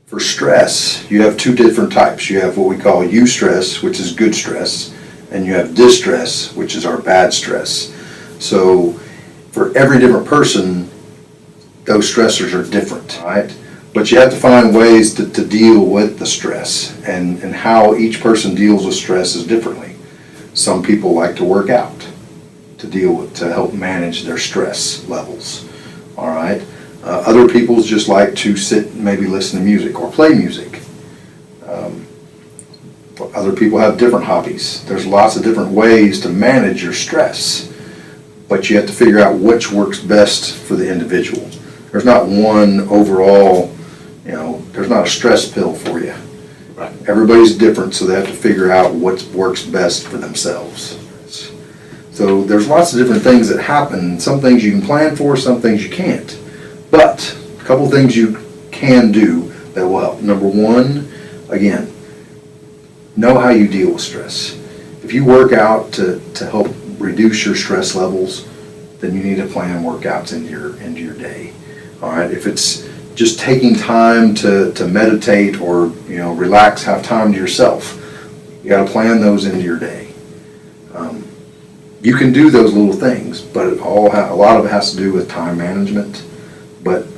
For stress, you have two different types. You have what we call eustress, which is good stress, and you have distress, which is our bad stress. So for every different person, those stressors are different, right? But you have to find ways to deal with the stress, and how each person deals with stress is differently. Some people like to work out to help manage their stress levels, all right? Other people just like to sit and maybe listen to music or play music. Other people have different hobbies. There's lots of different ways to manage your stress, but you have to figure out which works best for the individual. There's not one overall, there's not a stress pill for you. Right. Everybody's different, so they have to figure out what works best for themselves. So there's lots of different things that happen. Some things you can plan for, some things you can't. But a couple things you can do that will help. Number one, again, know how you deal with stress. If you work out to help reduce your stress levels, then you need to plan workouts into your day. All right. If it's just taking time to meditate or relax, have time to yourself, you got to plan those into your day. You can do those little things, but a lot of it has to do with time management. But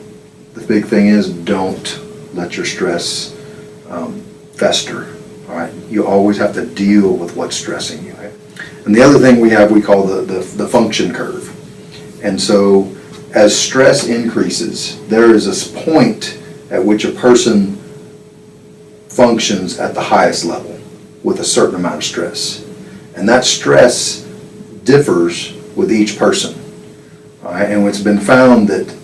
the big thing is, don't let your stress fester. All right, you always have to deal with what's stressing you. Right? And the other thing we call the function curve. And so, as stress increases, there is this point at which a person functions at the highest level with a certain amount of stress, and that stress differs with each person. All right, and it's been found that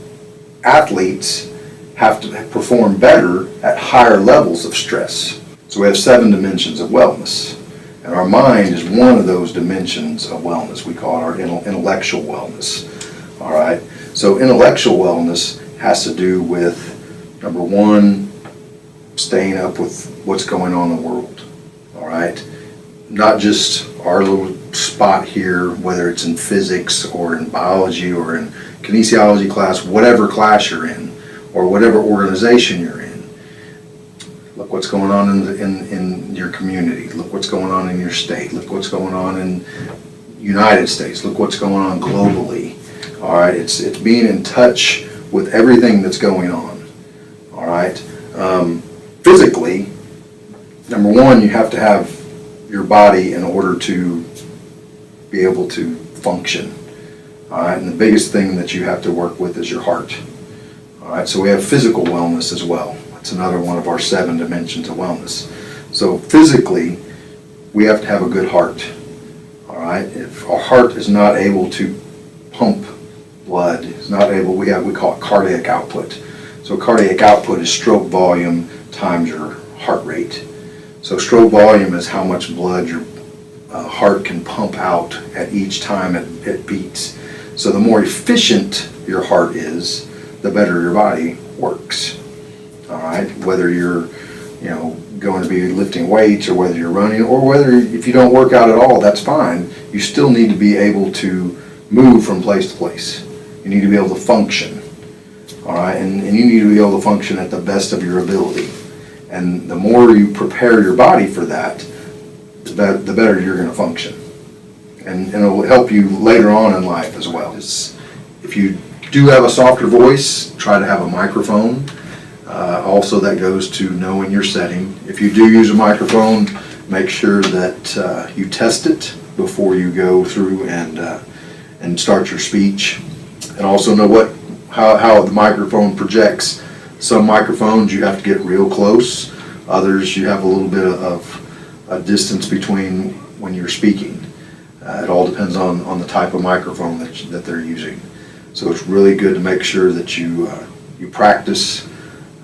athletes have to perform better at higher levels of stress. So we have 7 dimensions of wellness, and our mind is one of those dimensions of wellness. We call it our intellectual wellness. All right, so intellectual wellness has to do with, number one, staying up with what's going on in the world. All right, not just our little spot here, whether it's in physics or in biology or in kinesiology class, whatever class you're in, or whatever organization you're in. Look what's going on in your community. Look what's going on in your state. Look what's going on in United States. Look what's going on globally. All right, it's being in touch with everything that's going on. All right, physically, number one, you have to have your body in order to be able to function. All right, and the biggest thing that you have to work with is your heart. All right, so we have physical wellness as well. That's another one of our 7 dimensions of wellness. So physically, we have to have a good heart. All right, if our heart is not able to pump blood, is not able, we call it cardiac output. So cardiac output is stroke volume times your heart rate. So stroke volume is how much blood your heart can pump out at each time it beats. So the more efficient your heart is, the better your body works. All right, whether you're going to be lifting weights, or whether you're running, or whether if you don't work out at all, that's fine. You still need to be able to move from place to place. You need to be able to function. All right, and you need to be able to function at the best of your ability. And the more you prepare your body for that, the better you're going to function. And it'll help you later on in life as well. If you do have a softer voice, try to have a microphone. Also, that goes to knowing your setting. If you do use a microphone, make sure that you test it before you go through and start your speech. And also know how the microphone projects. Some microphones you have to get real close. Others you have a little bit of a distance between when you're speaking. It all depends on the type of microphone that they're using. So it's really good to make sure that you practice,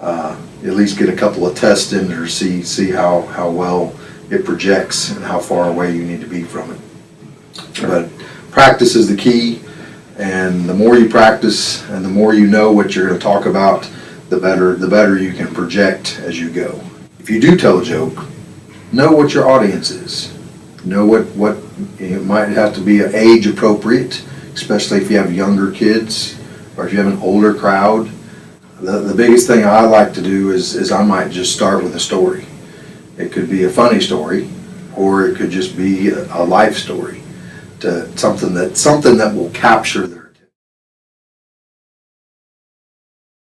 at least get a couple of tests in there to see how well it projects and how far away you need to be from it. But practice is the key, and the more you practice and the more you know what you're going to talk about, the better you can project as you go. If you do tell a joke, know what your audience is. Know what it might have to be age appropriate, especially if you have younger kids or if you have an older crowd. The biggest thing I like to do is I might just start with a story. It could be a funny story, or it could just be a life story, something that will capture their